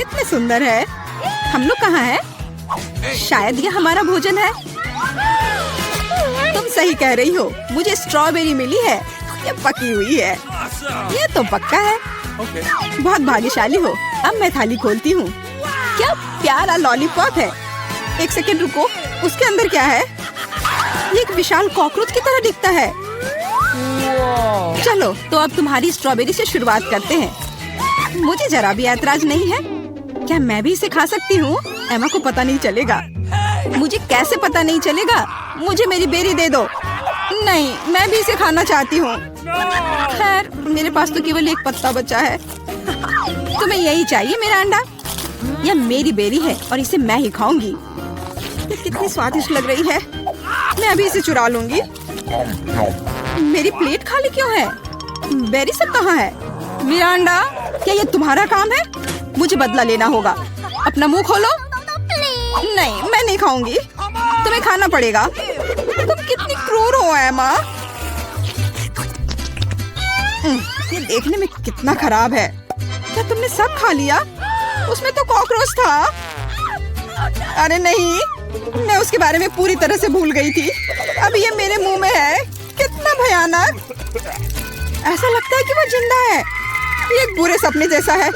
कितने सुंदर है। हम लोग कहाँ हैं? शायद ये हमारा भोजन है। तुम सही कह रही हो, मुझे स्ट्रॉबेरी मिली है। ये पकी हुई है। ये तो पक्का है। बहुत भाग्यशाली हो। अब मैं थाली खोलती हूँ। क्या प्यारा लॉलीपॉप है। एक सेकंड रुको, उसके अंदर क्या है? ये एक विशाल कॉकरोच की तरह दिखता है। चलो तो अब तुम्हारी स्ट्रॉबेरी से शुरुआत करते हैं। मुझे जरा भी ऐतराज नहीं है। क्या मैं भी इसे खा सकती हूँ? एमा को पता नहीं चलेगा। मुझे कैसे पता नहीं चलेगा? मुझे मेरी बेरी दे दो। नहीं, मैं भी इसे खाना चाहती हूँ। खैर, मेरे पास तो केवल एक पत्ता बचा है। तुम्हें यही चाहिए मेरा अंडा? यह मेरी बेरी है और इसे मैं ही खाऊंगी। ये कितनी स्वादिष्ट लग रही है। मैं अभी इसे चुरा लूंगी। मेरी प्लेट खाली क्यों है? बेरी सब कहाँ है? मिरांडा, क्या ये तुम्हारा काम है? मुझे बदला लेना होगा। अपना मुंह खोलो। नहीं, मैं नहीं खाऊंगी। तुम्हें खाना पड़ेगा। तुम कितनी क्रूर हो एमा। ये देखने में कितना खराब है। क्या तुमने सब खा लिया? उसमें तो कॉकरोच था। अरे नहीं, मैं उसके बारे में पूरी तरह से भूल गई थी। अब ये मेरे मुंह में है। कितना भयानक। ऐसा लगता है कि वो जिंदा है। ये एक बुरे सपने जैसा है।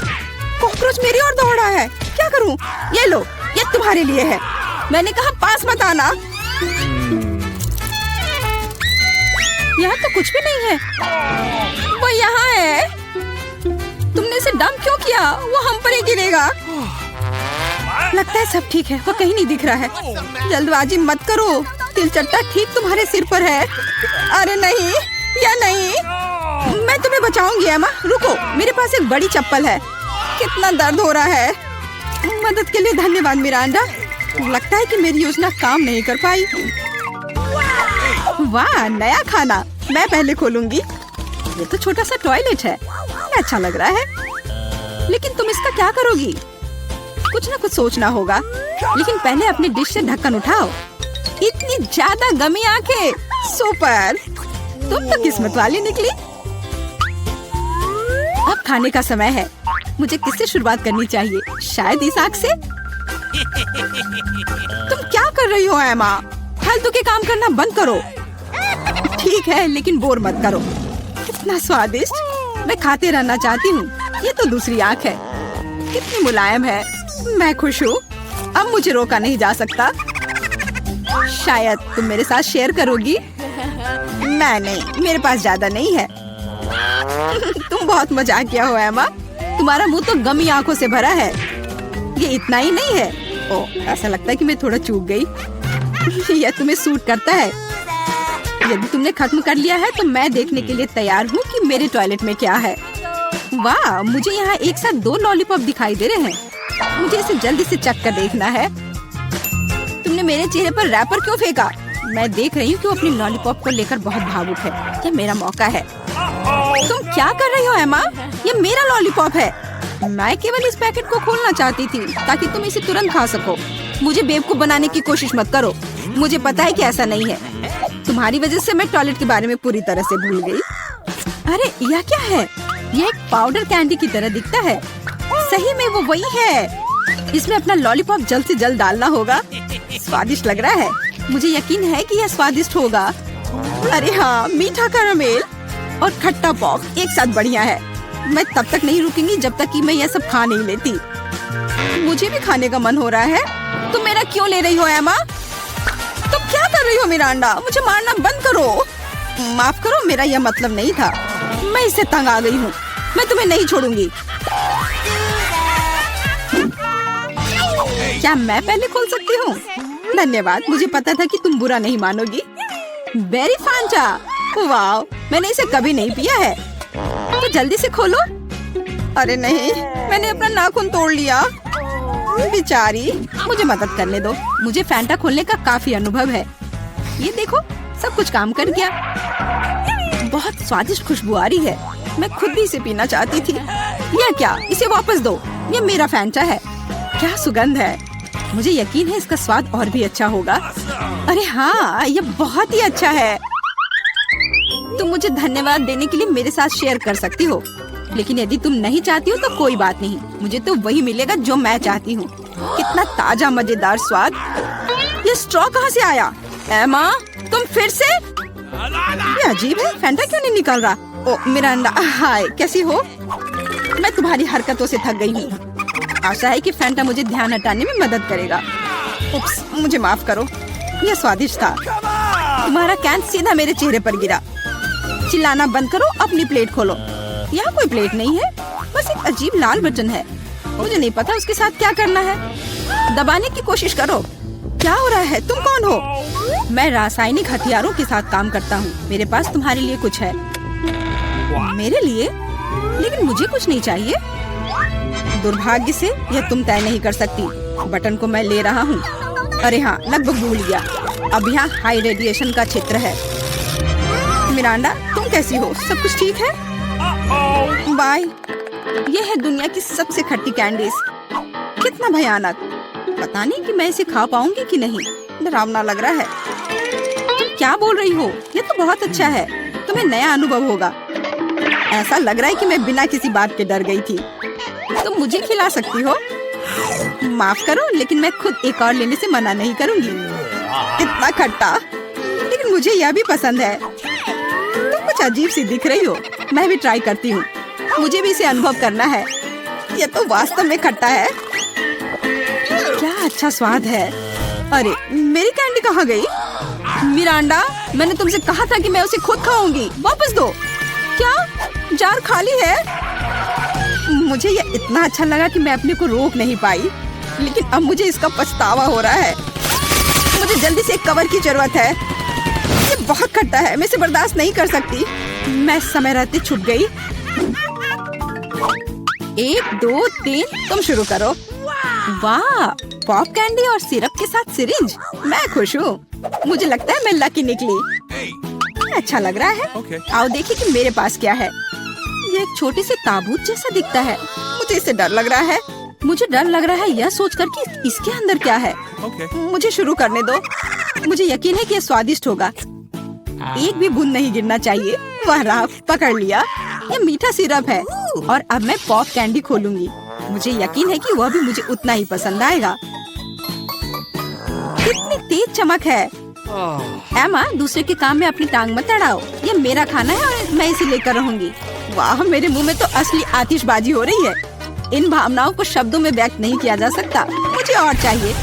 कॉकरोच मेरी ओर दौड़ा है। क्या करूं? ये लो, ये तुम्हारे लिए है। मैंने कहा पास मत आना। यहाँ तो कुछ भी नहीं है। वो यहाँ है। तुमने इसे डंप क्यों किया? वो हम पर ही गिरेगा। लगता है सब ठीक है। वो कहीं नहीं दिख रहा है। जल्दबाजी मत करो। तिलचट्टा ठीक तुम्हारे सिर पर है। अरे नहीं, या नहीं। मैं तुम्हें बचाऊंगी एमा। रुको, मेरे पास एक बड़ी चप्पल है। कितना दर्द हो रहा है। मदद के लिए धन्यवाद मिरांडा। लगता है कि मेरी योजना काम नहीं कर पाई। वाह, नया खाना। मैं पहले खोलूंगी। ये तो छोटा सा टॉयलेट है। अच्छा लग रहा है। लेकिन तुम इसका क्या करोगी? कुछ ना कुछ सोचना होगा। लेकिन पहले अपनी डिश से ढक्कन उठाओ। इतनी ज्यादा गमी आंखें। सुपर, तुम तो किस्मत वाली निकली। अब खाने का समय है। मुझे किससे शुरुआत करनी चाहिए? शायद इस आग से। तुम क्या कर रही हो एमा? फालतू के काम करना बंद करो। ठीक है, लेकिन बोर मत करो। कितना स्वादिष्ट। मैं खाते रहना चाहती हूँ। ये तो दूसरी आंख है। कितनी मुलायम है। मैं खुश हूँ। अब मुझे रोका नहीं जा सकता। शायद तुम मेरे साथ शेयर करोगी। मैं नहीं, मेरे पास ज्यादा नहीं है। तुम बहुत मजाकिया हो एमा। तुम्हारा मुंह तो गमी आंखों से भरा है। ये इतना ही नहीं है। ओह, ऐसा लगता है कि मैं थोड़ा चूक गई। यह तुम्हें सूट करता है। यदि तुमने खत्म कर लिया है तो मैं देखने के लिए तैयार हूँ कि मेरे टॉयलेट में क्या है। वाह, मुझे यहाँ एक साथ 2 लॉलीपॉप दिखाई दे रहे हैं। मुझे इसे जल्दी से चख कर देखना है। तुमने मेरे चेहरे पर रैपर क्यों फेंका? मैं देख रही हूँ कि वो अपनी लॉलीपॉप को लेकर बहुत भावुक है। यह मेरा मौका है। तुम क्या कर रही हो एमा? ये मेरा लॉलीपॉप है। मैं केवल इस पैकेट को खोलना चाहती थी ताकि तुम इसे तुरंत खा सको। मुझे बेवकूफ बनाने की कोशिश मत करो। मुझे पता है कि ऐसा नहीं है। तुम्हारी वजह से मैं टॉयलेट के बारे में पूरी तरह से भूल गई। अरे यह क्या है? यह एक पाउडर कैंडी की तरह दिखता है। सही में वो वही है। इसमें अपना लॉलीपॉप जल्द से जल्द डालना होगा। स्वादिष्ट लग रहा है। मुझे यकीन है कि यह स्वादिष्ट होगा। अरे हाँ, मीठा कैरामेल और खट्टा पॉप एक साथ बढ़िया है। मैं तब तक नहीं रुकूंगी जब तक कि मैं यह सब खा नहीं लेती। मुझे भी खाने का मन हो रहा है। तुम मेरा क्यों ले रही हो एमा? तुम क्या कर रही हो मिरांडा? मुझे मारना बंद करो। माफ करो, मेरा यह मतलब नहीं था। मैं इससे तंग आ गई हूँ। मैं तुम्हें नहीं छोड़ूंगी। क्या मैं पहले खोल सकती हूँ? धन्यवाद, मुझे पता था कि तुम बुरा नहीं मानोगी। बेरी फांटा, वाह, मैंने इसे कभी नहीं पिया है। तो जल्दी से खोलो। अरे नहीं, मैंने अपना नाखून तोड़ लिया। बेचारी, मुझे मदद करने दो। मुझे फैंटा खोलने का काफी अनुभव है। ये देखो, सब कुछ काम कर गया। बहुत स्वादिष्ट खुशबू आ रही है। मैं खुद भी इसे पीना चाहती थी। यह क्या? इसे वापस दो। ये मेरा फैंटा है। क्या सुगंध है। मुझे यकीन है इसका स्वाद और भी अच्छा होगा। अरे हाँ, ये बहुत ही अच्छा है। तुम मुझे धन्यवाद देने के लिए मेरे साथ शेयर कर सकती हो। लेकिन यदि तुम नहीं चाहती हो तो कोई बात नहीं, मुझे तो वही मिलेगा जो मैं चाहती हूँ। कितना ताजा मजेदार स्वाद। ये स्ट्रॉ कहाँ से आया? एमा, तुम फिर से? ये अजीब है, फैंटा क्यों नहीं निकल रहा? ओ मिरांडा, हाय, कैसी हो? मैं तुम्हारी हरकतों से थक गई हूँ। आशा है कि फैंटा मुझे ध्यान हटाने में मदद करेगा। उप्स, मुझे माफ करो। यह स्वादिष्ट था। तुम्हारा कैन सीधा मेरे चेहरे पर गिरा। चिल्लाना बंद करो, अपनी प्लेट खोलो। यहाँ कोई प्लेट नहीं है, बस एक अजीब लाल बटन है। मुझे नहीं पता उसके साथ क्या करना है। दबाने की कोशिश करो। क्या हो रहा है? तुम कौन हो? मैं रासायनिक हथियारों के साथ काम करता हूँ। मेरे पास तुम्हारे लिए कुछ है। मेरे लिए? लेकिन मुझे कुछ नहीं चाहिए। दुर्भाग्य से यह तुम तय नहीं कर सकती। बटन को मैं ले रहा हूँ। अरे हाँ, लगभग भूल गया। अब यहाँ हाई रेडिएशन का क्षेत्र है। मिरांडा, तुम कैसी हो? सब कुछ ठीक है? बाय। ये है दुनिया की सबसे खट्टी कैंडीज। कितना भयानक। पता नहीं कि मैं इसे खा पाऊंगी कि नहीं। डरावना लग रहा है। तुम क्या बोल रही हो? ये तो बहुत अच्छा है। तुम्हें नया अनुभव होगा। ऐसा लग रहा है कि मैं बिना किसी बात के डर गई थी। तुम मुझे खिला सकती हो। माफ करो, लेकिन मैं खुद एक और लेने से मना नहीं करूंगी। इतना खट्टा, लेकिन मुझे यह भी पसंद है। तुम कुछ अजीब सी दिख रही हो। मैं भी ट्राई करती हूँ। मुझे भी इसे अनुभव करना है। यह तो वास्तव में खट्टा है। क्या अच्छा स्वाद है। अरे, मेरी कैंडी कहाँ गई? मिरांडा, मैंने तुमसे कहा था कि मैं उसे खुद खाऊंगी। वापस दो। क्या जार खाली है? मुझे यह इतना अच्छा लगा कि मैं अपने को रोक नहीं पाई, लेकिन अब मुझे इसका पछतावा हो रहा है। मुझे जल्दी से एक कवर की जरूरत है। ये बहुत खट्टा है, मैं इसे बर्दाश्त नहीं कर सकती। मैं समय रहते छूट गई। 1 2 3, तुम शुरू करो। वाह, पॉप कैंडी और सिरप के साथ सिरिंज। मैं खुश हूँ। मुझे लगता है मैं लकी निकली। अच्छा लग रहा है। आओ देखिए कि मेरे पास क्या है। ये एक छोटे से ताबूत जैसा दिखता है। मुझे इससे डर लग रहा है। मुझे डर लग रहा है यह सोचकर कि इसके अंदर क्या है। मुझे शुरू करने दो। मुझे यकीन है कि यह स्वादिष्ट होगा। एक भी बूंद नहीं गिरना चाहिए। वह रहा, पकड़ लिया। यह मीठा सिरप है और अब मैं पॉप कैंडी खोलूंगी। मुझे यकीन है कि वह भी मुझे उतना ही पसंद आएगा। कितनी तेज चमक है। एमा, दूसरे के काम में अपनी टांग मत अड़ाओ। यह मेरा खाना है और मैं इसे लेकर रहूंगी। वाह, मेरे मुंह में तो असली आतिशबाजी हो रही है। इन भावनाओं को शब्दों में व्यक्त नहीं किया जा सकता। मुझे और चाहिए।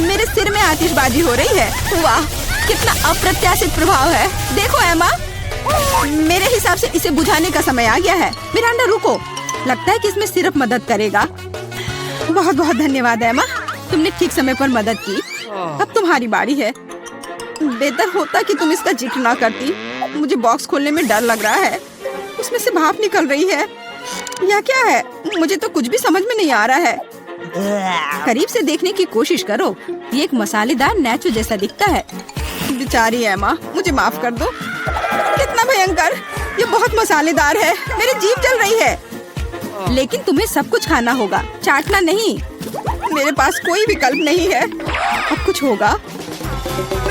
मेरे सिर में आतिशबाजी हो रही है। वाह, कितना अप्रत्याशित प्रभाव है। देखो एमा, मेरे हिसाब से इसे बुझाने का समय आ गया है। मिरांडा, रुको। लगता है कि इसमें सिर्फ मदद करेगा। बहुत बहुत धन्यवाद एमा, तुमने ठीक समय पर मदद की। अब तुम्हारी बारी है। बेहतर होता कि तुम इसका जिक्र ना करती। मुझे बॉक्स खोलने में डर लग रहा है। उसमें से भाप निकल रही है। यह क्या है? मुझे तो कुछ भी समझ में नहीं आ रहा है। करीब से देखने की कोशिश करो। ये एक मसालेदार नेचो जैसा दिखता है। बेचारी एमा, मुझे माफ कर दो। कितना भयंकर। ये बहुत मसालेदार है। मेरी जीभ जल रही है। लेकिन तुम्हें सब कुछ खाना होगा, चाटना नहीं। मेरे पास कोई विकल्प नहीं है। अब कुछ होगा।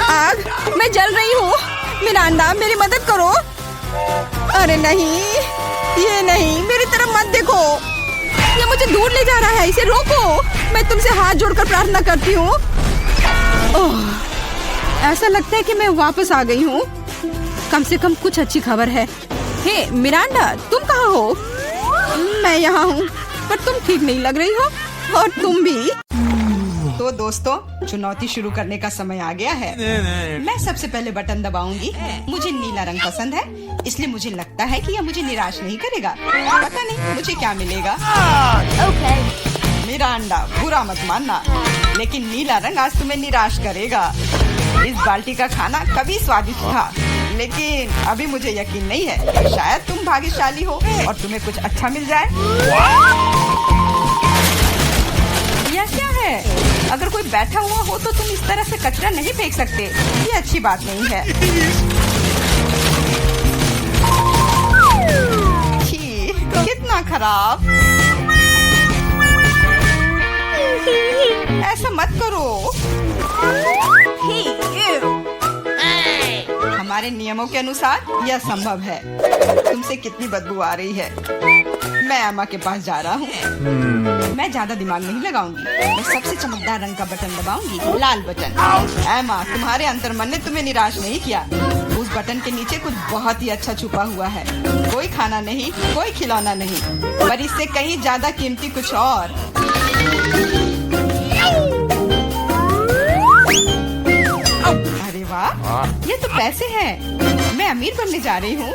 आग, मैं जल रही हूँ। मिरांडा, मेरी मदद करो। अरे नहीं, ये नहीं, मेरी तरफ मत देखो। ये मुझे दूर ले जा रहा है। इसे रोको। मैं तुमसे हाथ जोड़कर प्रार्थना करती हूँ। ऐसा लगता है कि मैं वापस आ गई हूँ। कम से कम कुछ अच्छी खबर है। हे मिरांडा, तुम कहाँ हो? मैं यहाँ हूँ, पर तुम ठीक नहीं लग रही हो। और तुम भी। तो दोस्तों, चुनौती शुरू करने का समय आ गया है। मैं सबसे पहले बटन दबाऊंगी। मुझे नीला रंग पसंद है, इसलिए मुझे लगता है कि यह मुझे निराश नहीं करेगा। पता नहीं मुझे क्या मिलेगा। मिरांडा, बुरा मत मानना, लेकिन नीला रंग आज तुम्हें निराश करेगा। इस बाल्टी का खाना कभी स्वादिष्ट था, लेकिन अभी मुझे यकीन नहीं है। शायद तुम भाग्यशाली हो और तुम्हें कुछ अच्छा मिल जाए। यह क्या है? अगर कोई बैठा हुआ हो तो तुम इस तरह से कचरा नहीं फेंक सकते। ये अच्छी बात नहीं है। छी, कितना खराब। ऐसा मत करो। हमारे नियमों के अनुसार यह संभव है। तुमसे कितनी बदबू आ रही है। मैं एमा के पास जा रहा हूँ। मैं ज्यादा दिमाग नहीं लगाऊंगी। मैं सबसे चमकदार रंग का बटन दबाऊंगी, लाल बटन। एमा, तुम्हारे अंतर्मन ने तुम्हें निराश नहीं किया। उस बटन के नीचे कुछ बहुत ही अच्छा छुपा हुआ है। कोई खाना नहीं, कोई खिलौना नहीं, पर इससे कहीं ज्यादा कीमती कुछ और। अरे वाह, ये तो पैसे हैं। मैं अमीर बनने जा रही हूँ।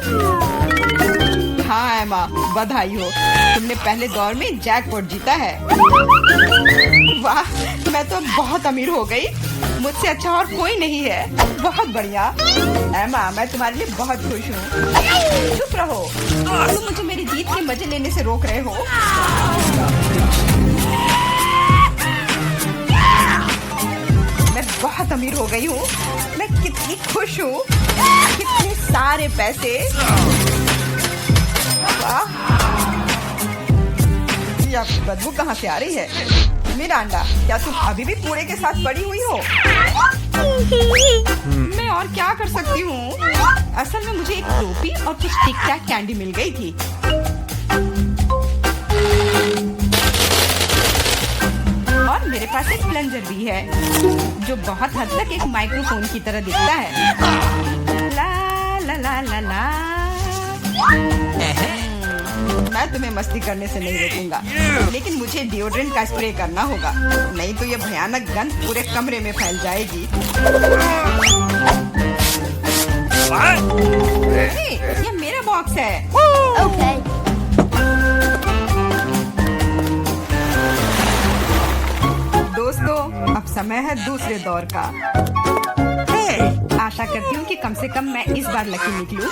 हाँ एमा, बधाई हो, तुमने पहले दौर में जैकपॉट जीता है। वाह, मैं तो बहुत अमीर हो गई। मुझसे अच्छा और कोई नहीं है। बहुत बढ़िया एमा, मैं तुम्हारे लिए बहुत खुश हूँ। चुप रहो, तुम मुझे मेरी जीत के मजे लेने से रोक रहे हो। मैं बहुत अमीर हो गई हूँ। मैं कितनी खुश हूँ। कितने सारे पैसे। वाह, यह बदबू कहाँ से आ रही है? मिरांडा, क्या तुम अभी भी कूड़े के साथ पड़ी हुई हो? मैं और क्या कर सकती हूँ? असल में मुझे एक टोपी और कुछ टिक टैक कैंडी मिल गई थी। और मेरे पास एक प्लंजर भी है, जो बहुत हद तक एक माइक्रोफोन की तरह दिखता है। ला ला ला ला ला। मैं तुम्हें मस्ती करने से नहीं रोकूंगा, लेकिन मुझे डिओड्रेंट का स्प्रे करना होगा, नहीं तो ये भयानक गंध पूरे कमरे में फैल जाएगी। ये मेरा बॉक्स है। Okay. दोस्तों, अब समय है दूसरे दौर का। आशा करती हूँ कि कम से कम मैं इस बार लकी निकलूं।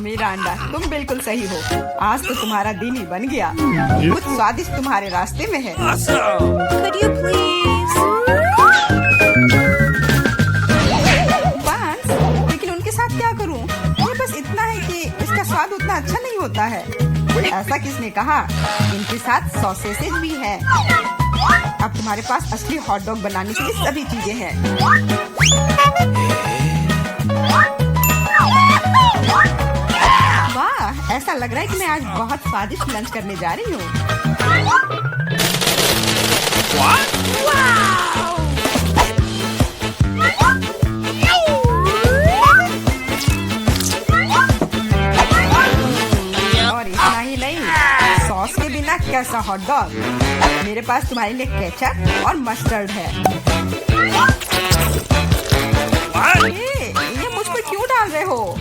मिरांडा, तुम बिल्कुल सही हो। आज तो तुम्हारा दिन ही बन गया। कुछ स्वादिष्ट तुम्हारे रास्ते में है। Could you please? बांस, लेकिन उनके साथ क्या करूँ? ये बस इतना है कि इसका स्वाद उतना अच्छा नहीं होता है। ऐसा किसने कहा? इनके साथ सॉसेसेज भी हैं। अब तुम्हारे पास असली हॉट डॉग बनाने की सभी चीजें हैं। वाह, ऐसा लग रहा है कि मैं आज बहुत स्वादिष्ट लंच करने जा रही हूँ। और इतना ही नहीं, सॉस के बिना कैसा हॉट डॉग? मेरे पास तुम्हारे लिए केचप और मस्टर्ड है। ये मुझ पर क्यों डाल रहे हो?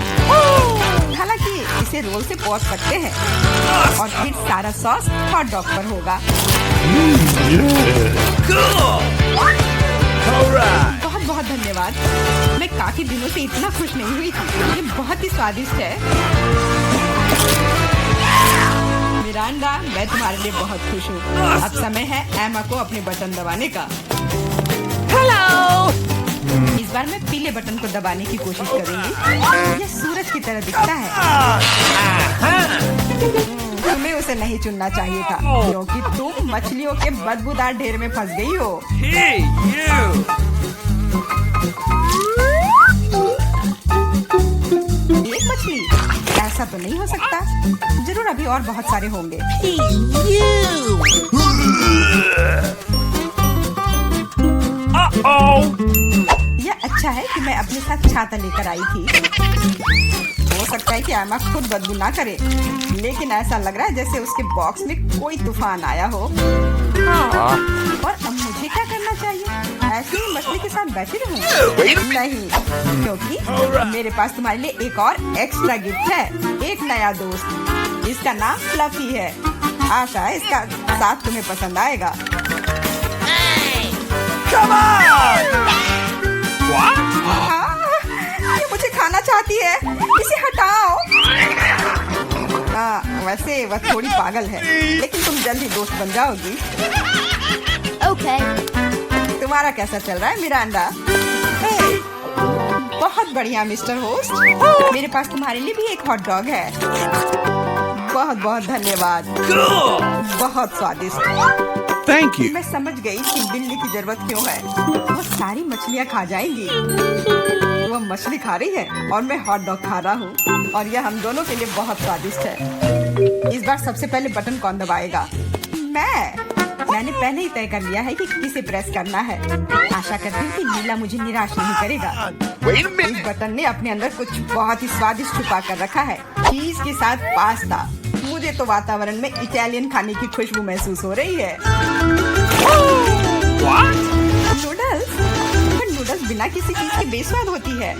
हालांकि इसे रोल से पोंछ सकते हैं और फिर सारा सॉस हॉट डॉग पर होगा। बहुत बहुत धन्यवाद। मैं काफी दिनों से इतना खुश नहीं हुई थी। ये बहुत ही स्वादिष्ट है। मिरांडा, मैं तुम्हारे लिए बहुत खुश हूँ। अब समय है एमा को अपने बटन दबाने का। Hello. इस बार मैं पीले बटन को दबाने की कोशिश करूंगी। ये सूरज की तरह दिखता है। तुम्हें उसे नहीं चुनना चाहिए था, क्योंकि तुम मछलियों के बदबूदार ढेर में फंस गई हो। एक मछली? ऐसा तो नहीं हो सकता। जरूर अभी और बहुत सारे होंगे। यह अच्छा है कि मैं अपने साथ छाता लेकर आई थी। हो सकता है कि एमा खुद बदबू ना करे, लेकिन ऐसा लग रहा है जैसे उसके बॉक्स में कोई तूफान आया हो। और अब मुझे क्या करना चाहिए? ऐसे ही मछली के साथ बैठी रहूं? नहीं, क्योंकि मेरे पास तुम्हारे लिए एक और एक्स्ट्रा गिफ्ट है। एक नया दोस्त। इसका नाम फ्लफी है। आशा है इसका साथ तुम्हें पसंद आएगा। हाँ, ये मुझे खाना चाहती है। इसे हटाओ। हाँ, वैसे वह थोड़ी पागल है, लेकिन तुम जल्दी दोस्त बन जाओगी। Okay. तुम्हारा कैसा चल रहा है मिरांडा? बहुत बढ़िया मिस्टर होस्ट। मेरे पास तुम्हारे लिए भी एक हॉट डॉग है। बहुत बहुत धन्यवाद। बहुत स्वादिष्ट। Thank you. मैं समझ गई कि बिल्ली की जरूरत क्यों है। वो सारी मछलियाँ खा जाएंगी। वो मछली खा रही है और मैं हॉट डॉग खा रहा हूँ, और यह हम दोनों के लिए बहुत स्वादिष्ट है। इस बार सबसे पहले बटन कौन दबाएगा? मैंने पहले ही तय कर लिया है कि किसे प्रेस करना है। आशा करती हूँ कि नीला मुझे निराश नहीं करेगा। इस बटन ने अपने अंदर कुछ बहुत ही स्वादिष्ट छुपा कर रखा है। चीज के साथ पास्ता। मुझे तो वातावरण में इटालियन खाने की खुशबू महसूस हो रही है। नूडल्स? पर नूडल्स बिना किसी चीज के बेस्वाद होती है।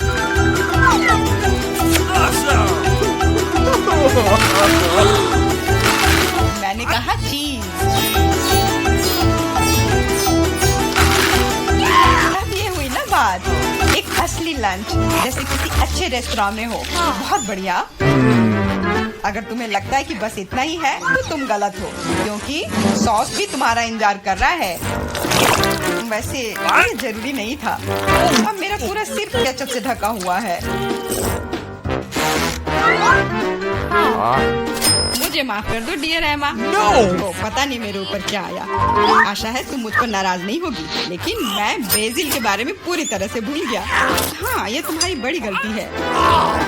मैंने कहा चीज। अब ये हुई ना बात, एक असली लंच जैसे किसी अच्छे रेस्टोरेंट में हो। बहुत बढ़िया। अगर तुम्हें लगता है कि बस इतना ही है तो तुम गलत हो, क्योंकि सॉस भी तुम्हारा इंतजार कर रहा है। वैसे ये जरूरी नहीं था। अब मेरा पूरा सिर केचप से ढका हुआ है। मुझे माफ कर दो डियर एमा। पता नहीं मेरे ऊपर क्या आया। आशा है तुम मुझ पर नाराज नहीं होगी, लेकिन मैं ब्राजील के बारे में पूरी तरह से भूल गया। हाँ, ये तुम्हारी बड़ी गलती है।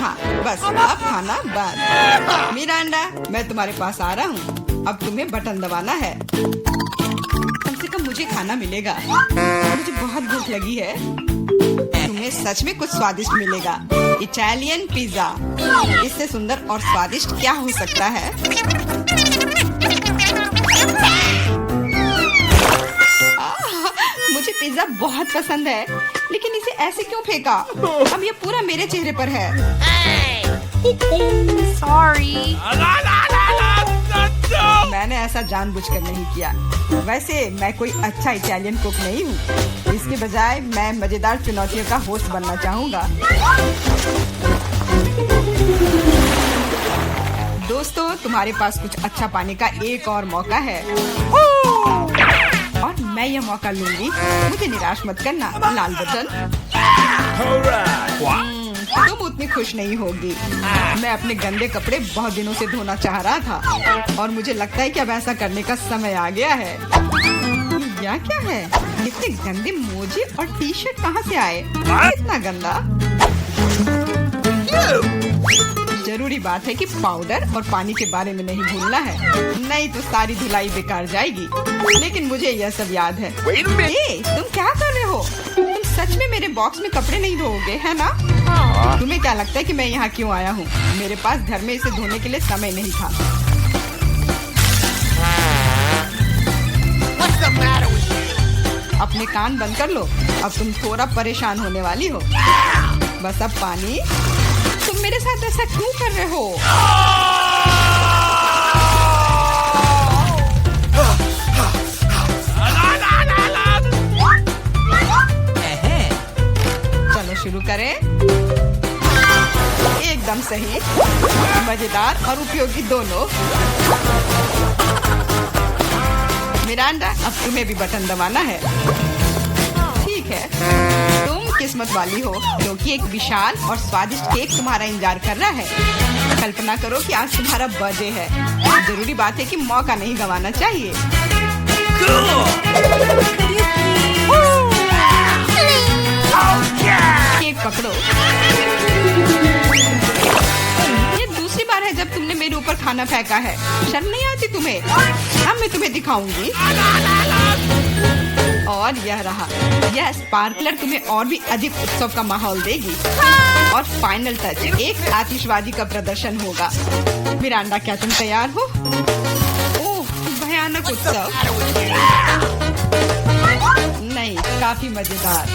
हाँ, बस अब खाना बंद। मिरांडा, मैं तुम्हारे पास आ रहा हूँ। अब तुम्हें बटन दबाना है। कम से कम मुझे खाना मिलेगा। मुझे बहुत भूख लगी है। तुम्हें सच में कुछ स्वादिष्ट मिलेगा। Italian pizza. इससे सुंदर और स्वादिष्ट क्या हो सकता है? मुझे पिज्जा बहुत पसंद है, लेकिन इसे ऐसे क्यों फेंका? अब ये पूरा मेरे चेहरे पर है। Sorry. मैंने ऐसा जानबूझकर नहीं किया। वैसे मैं कोई अच्छा इटालियन कुक नहीं हूँ। इसके बजाय मैं मजेदार चुनौतियों का होस्ट बनना चाहूँगा। दोस्तों, तुम्हारे पास कुछ अच्छा पाने का एक और मौका है, और मैं यह मौका लूंगी। मुझे निराश मत करना। लाल बटन। तुम उतनी खुश नहीं होगी। मैं अपने गंदे कपड़े बहुत दिनों से धोना चाह रहा था, और मुझे लगता है कि अब ऐसा करने का समय आ गया है। यह क्या है? इतने गंदे मोजे और टी शर्ट कहाँ से आए? इतना गंदा। जरूरी बात है कि पाउडर और पानी के बारे में नहीं भूलना है, नहीं तो सारी धुलाई बेकार जाएगी। लेकिन मुझे यह सब याद है। तुम क्या कर रहे हो? तुम सच में मेरे बॉक्स में कपड़े नहीं धोओगे, है ना? तुम्हें क्या लगता है कि मैं यहाँ क्यों आया हूँ? मेरे पास घर में इसे धोने के लिए समय नहीं था। अपने कान बंद कर लो। अब तुम थोड़ा परेशान होने वाली हो। बस अब पानी। तुम मेरे साथ ऐसा क्यों कर रहे हो? चलो शुरू करें। एकदम सही, मजेदार और उपयोगी दोनों। मिरांडा, अब तुम्हें भी बटन दबाना है। ठीक है, तुम किस्मत वाली हो, क्योंकि एक विशाल और स्वादिष्ट केक तुम्हारा इंतजार कर रहा है। कल्पना करो कि आज तुम्हारा बर्थडे है। जरूरी बात है कि मौका नहीं गंवाना चाहिए। केक पकड़ो। ये दूसरी बार है जब तुमने मेरे ऊपर खाना फेंका है। शर्म नहीं आती तुम्हें? अब मैं तुम्हें दिखाऊंगी। और यह रहा। यह स्पार्कलर तुम्हें और भी अधिक उत्सव का माहौल देगी। और फाइनल टच, एक आतिशबाजी का प्रदर्शन होगा। मिरांडा, क्या तुम तैयार हो? ओह, भयानक उत्सव। नहीं, काफी मजेदार।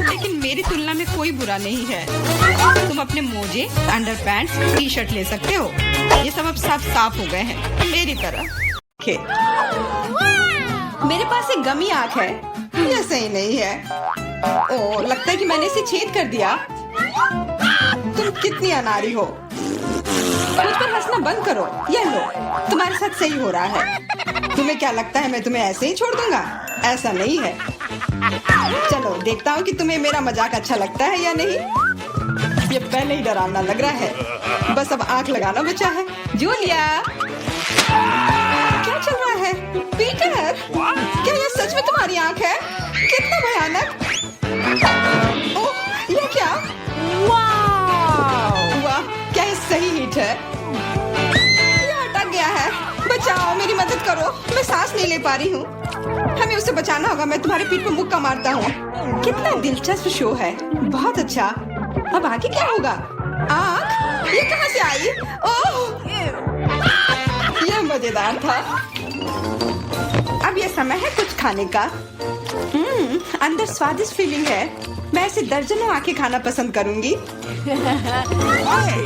लेकिन मेरी तुलना में कोई बुरा नहीं है। तुम अपने मोजे, अंडरपैंट्स, टी शर्ट ले सकते हो। ये सब अब सब साफ हो गए हैं, मेरी तरह। मेरे पास एक गमी आंख है। यह सही नहीं है। ओह, लगता है कि मैंने इसे छेद कर दिया। तुम कितनी अनाड़ी हो। मुझ पर हंसना बंद करो। यह लो, तुम्हारे साथ सही हो रहा है। तुम्हें क्या लगता है मैं तुम्हें ऐसे ही छोड़ दूंगा? ऐसा नहीं है। चलो देखता हूँ कि तुम्हें मेरा मजाक अच्छा लगता है या नहीं। ये पहले ही डरावना लग रहा है। बस अब आंख लगाना बचा है। जूलिया, क्या चल रहा है? पीटर, क्या यह सच में तुम्हारी आंख है? कितना भयानक। ओह, यह क्या? वाह, क्या है। ये अटक गया है। बचाओ, मेरी मदद करो, मैं सांस नहीं ले पा रही हूँ। हमें उसे बचाना होगा। मैं तुम्हारे पीठ पर मुक्का मारता हूँ। कितना दिलचस्प शो है। बहुत अच्छा। अब आगे क्या होगा? आँख? ये कहाँ से आई? ओह, यह मजेदार था। अब यह समय है कुछ खाने का। अंदर स्वादिष्ट फीलिंग है। मैं ऐसे दर्जनों आंखें खाना पसंद करूंगी।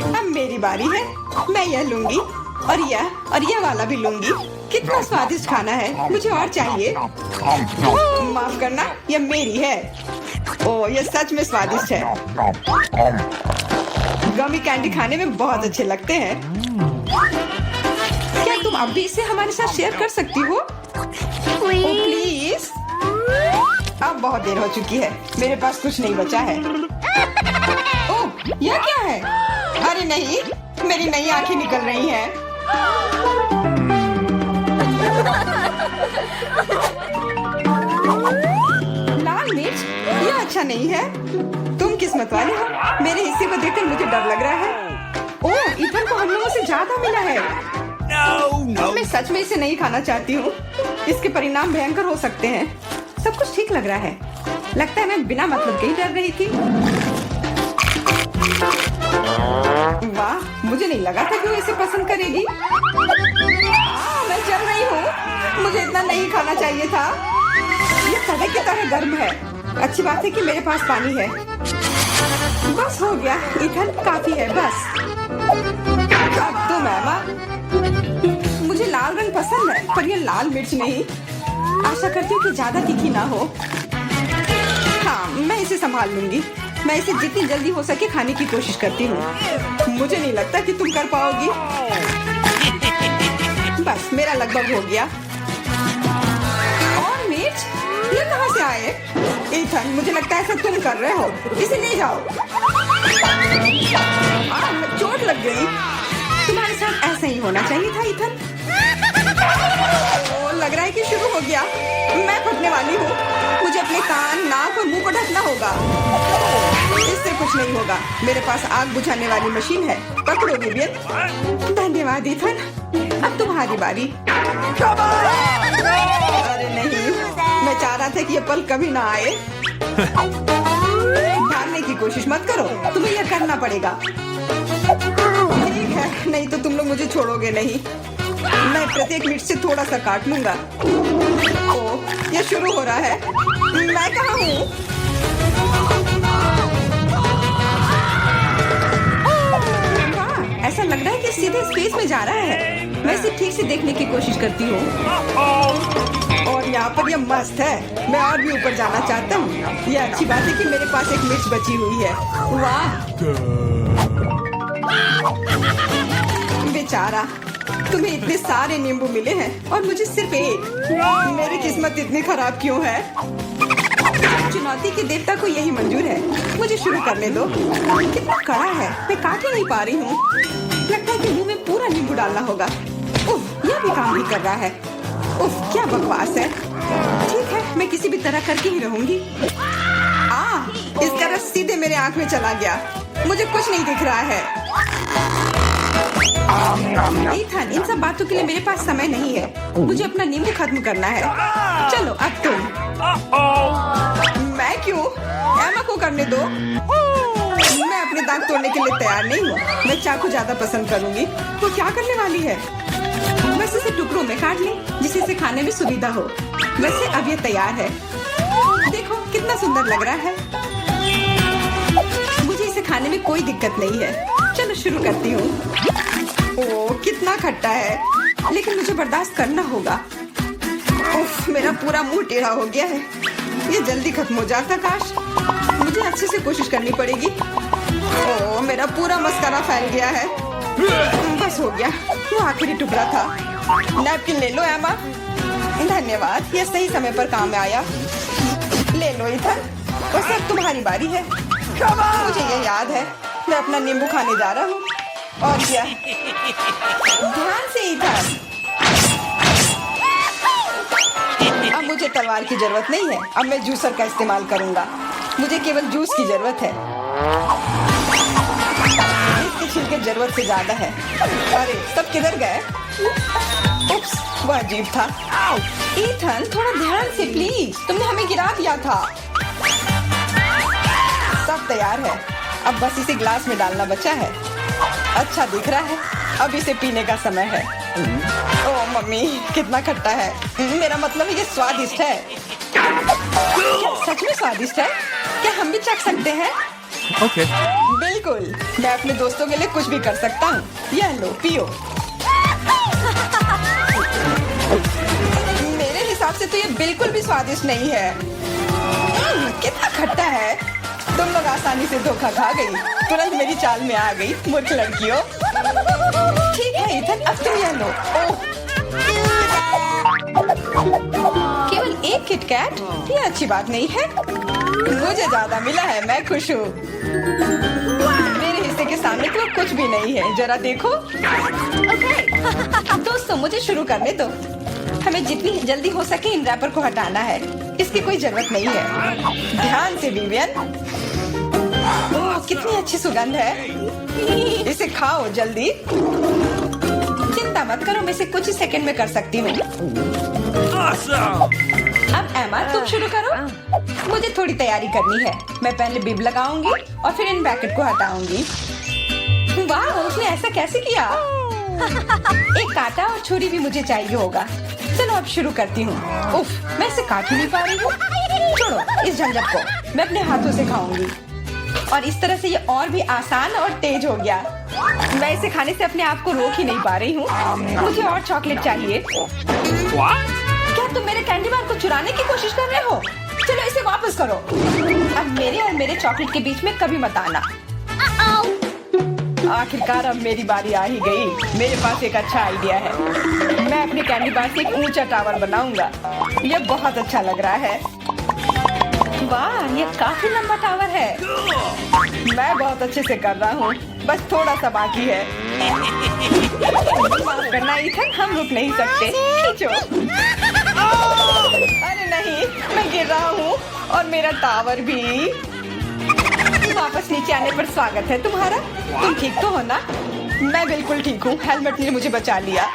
अब मेरी बारी है। मैं यह लूंगी और यह वाला भी लूंगी। कितना स्वादिष्ट खाना है। मुझे और चाहिए। माफ करना, यह मेरी है। ओह, यह सच में स्वादिष्ट है। गमी कैंडी खाने में बहुत अच्छे लगते हैं। क्या तुम अब भी इसे हमारे साथ शेयर कर सकती हो? प्लीज। अब बहुत देर हो चुकी है। मेरे पास कुछ नहीं बचा है। ओह, यह क्या है? अरे नहीं, मेरी नई आंखें निकल रही हैं। लाल मिर्च? यह अच्छा नहीं है। तुम किस्मत वाले हो। मेरे हिस्से को देखकर मुझे डर लग रहा है। ओह, इथन को हम लोगों से ज्यादा मिला है। मैं सच में इसे नहीं खाना चाहती हूँ। इसके परिणाम भयंकर हो सकते हैं। सब कुछ ठीक लग रहा है। लगता है मैं बिना मतलब के ही डर रही थी। वाह, मुझे नहीं लगा था कि वो इसे पसंद करेगी। मैं जल रही हूँ। मुझे इतना नहीं खाना चाहिए था। ये तवे की तरह गर्म है। अच्छी बात है कि मेरे पास पानी है। बस हो गया। इथन, काफी है। बस अब तो मैमा। मुझे लाल रंग पसंद है, पर ये लाल मिर्च नहीं। आशा करती हूँ कि ज्यादा तीखी ना हो। हाँ, मैं इसे संभाल लूंगी। मैं इसे जितनी जल्दी हो सके खाने की कोशिश करती हूँ। मुझे नहीं लगता कि तुम कर पाओगी। बस, मेरा लगभग हो गया। और मिर्च? ये कहाँ से आए? इथन, मुझे लगता है ऐसा तुम कर रहे हो। इसे ले जाओ। चोट लग गई। तुम्हारे साथ ऐसा ही होना चाहिए था इथन। लग रहा है कि शुरू हो गया। मैं फटने वाली हूँ। मुझे अपने कान, नाक और मुंह को ढकना होगा। इससे कुछ नहीं होगा। मेरे पास आग बुझाने वाली मशीन है। पकड़ो विवियन। धन्यवाद इथन। अब तुम्हारी बारी। अरे नहीं, मैं चाह रहा था कि ये पल कभी ना आए। भागने की कोशिश मत करो। तुम्हें यह करना पड़ेगा। ठीक है, नहीं तो तुम लोग मुझे छोड़ोगे नहीं। मैं प्रत्येक मिनट से थोड़ा सा काट लूंगा। ओह, ये शुरू हो रहा है। मैं कहाँ हूँ? वाह, ऐसा लग रहा है कि सीधे स्पेस में जा रहा है। मैं इसे ठीक से देखने की कोशिश करती हूँ। और यहाँ पर यह मस्त है। मैं और भी ऊपर जाना चाहता हूँ। यह अच्छी बात है कि मेरे पास एक मिर्च बची हुई है। वाह, बेचारा, तुम्हें इतने सारे नींबू मिले हैं और मुझे सिर्फ एक। मेरी किस्मत इतनी खराब क्यों है? चुनौती के देवता को यही मंजूर है। मुझे शुरू करने दो। कितना कड़ा है। मैं काट ही नहीं पा रही हूँ। लगता है कि मुंह में पूरा नींबू डालना होगा। उफ, यह भी काम नहीं कर रहा है। उफ, क्या बकवास है। ठीक है, मैं किसी भी तरह करके ही रहूंगी। इसका रस सीधे मेरे आंख में चला गया। मुझे कुछ नहीं दिख रहा है। इथन, इन सब बातों के लिए मेरे पास समय नहीं है। मुझे अपना नींबू खत्म करना है। चलो, अब तुम। मैं क्यों? एमा को करने दो। मैं अपने दांत तोड़ने के लिए तैयार नहीं हूँ। मैं चाकू ज्यादा पसंद करूंगी। वो क्या करने वाली है? बस इसे टुकड़ों में काट ले, जिससे इसे खाने में सुविधा हो। वैसे अब ये तैयार है। देखो कितना सुंदर लग रहा है। मुझे इसे खाने में कोई दिक्कत नहीं है। चलो शुरू करती हूँ। ओह, कितना खट्टा है, लेकिन मुझे बर्दाश्त करना होगा। उफ, मेरा पूरा मुंह टेढ़ा हो गया है। ये जल्दी खत्म हो जाता काश। मुझे अच्छे से कोशिश करनी पड़ेगी। ओह, मेरा पूरा मस्कारा फैल गया है। बस हो गया। वो आखिरी टुकड़ा था। नैपकिन ले लो एमा। धन्यवाद, यह सही समय पर काम में आया। ले लो इथन, बस अब तुम्हारी बारी है। मुझे ये याद है, मैं अपना नींबू खाने जा रहा हूँ। और क्या? ध्यान से इथन। अब मुझे तलवार की जरूरत नहीं है। अब मैं जूसर का इस्तेमाल करूंगा। मुझे केवल जूस की जरूरत है। के छिलके जरूरत से ज्यादा है। अरे सब किधर गए? उप्स, वह अजीब था। ईथन थोड़ा ध्यान से प्लीज, तुमने हमें गिरा दिया था। सब तैयार है, अब बस इसे ग्लास में डालना बचा है। अच्छा दिख रहा है, अब इसे पीने का समय है। ओह मम्मी, कितना खट्टा है। मेरा मतलब ये स्वादिष्ट है। क्या सच में स्वादिष्ट है? क्या हम भी चख सकते हैं? Okay. बिल्कुल, मैं अपने दोस्तों के लिए कुछ भी कर सकता हूँ। यह लो, पियो। मेरे हिसाब से तो ये बिल्कुल भी स्वादिष्ट नहीं है। कितना खट्टा है। तुम लोग आसानी से धोखा खा गई, तुरंत मेरी चाल में आ गई, मूर्ख लड़कियों। ठीक है ईथन, अब तुम यह लो। ओह, केवल एक किटकैट? ये अच्छी बात नहीं है। मुझे ज्यादा मिला है, मैं खुश हूँ। मेरे हिस्से के सामने तो कुछ भी नहीं है, जरा देखो। Okay. दोस्तों मुझे शुरू करने दो। हमें जितनी जल्दी हो सके इन रैपर को हटाना है, इसकी कोई जरूरत नहीं है। ध्यान से विवियन। ओह, कितनी अच्छी सुगंध है। इसे खाओ जल्दी। चिंता मत करो, मैं इसे कुछ ही सेकंड में कर सकती हूँ। अब एमा तुम शुरू करो। मुझे थोड़ी तैयारी करनी है। मैं पहले बिब लगाऊंगी और फिर इन ब्रैकेट को हटाऊंगी। वाह, उसने ऐसा कैसे किया? एक कांटा और छुरी भी मुझे चाहिए होगा। चलो अब शुरू करती हूँ। उफ, मैं इसे काट ही नहीं पा रही हूँ। छोड़ो इस झंझट को, मैं अपने हाथों से खाऊंगी। और इस तरह से ये और भी आसान और तेज हो गया। मैं इसे खाने से अपने आप को रोक ही नहीं पा रही हूँ। मुझे और चॉकलेट चाहिए। क्या तुम मेरे कैंडी बार को चुराने की कोशिश कर रहे हो? चलो इसे वापस करो। अब मेरे और मेरे चॉकलेट के बीच में कभी मत आना। आखिरकार अब मेरी बारी आ ही गई। मेरे पास एक अच्छा आइडिया है। मैं अपने कैंडी बार से एक ऊंचा टावर बनाऊंगा। ये बहुत अच्छा लग रहा है। वाह, ये काफी लंबा टावर है। मैं बहुत अच्छे से कर रहा हूँ, बस थोड़ा सा बाकी है। माफ करना ईथन, हम रुक नहीं सकते। खींचो। अरे नहीं, मैं गिर रहा हूँ और मेरा टावर भी। वापस नीचे आने पर स्वागत है तुम्हारा। तुम ठीक तो हो ना? मैं बिल्कुल ठीक हूँ, हेलमेट ने मुझे बचा लिया।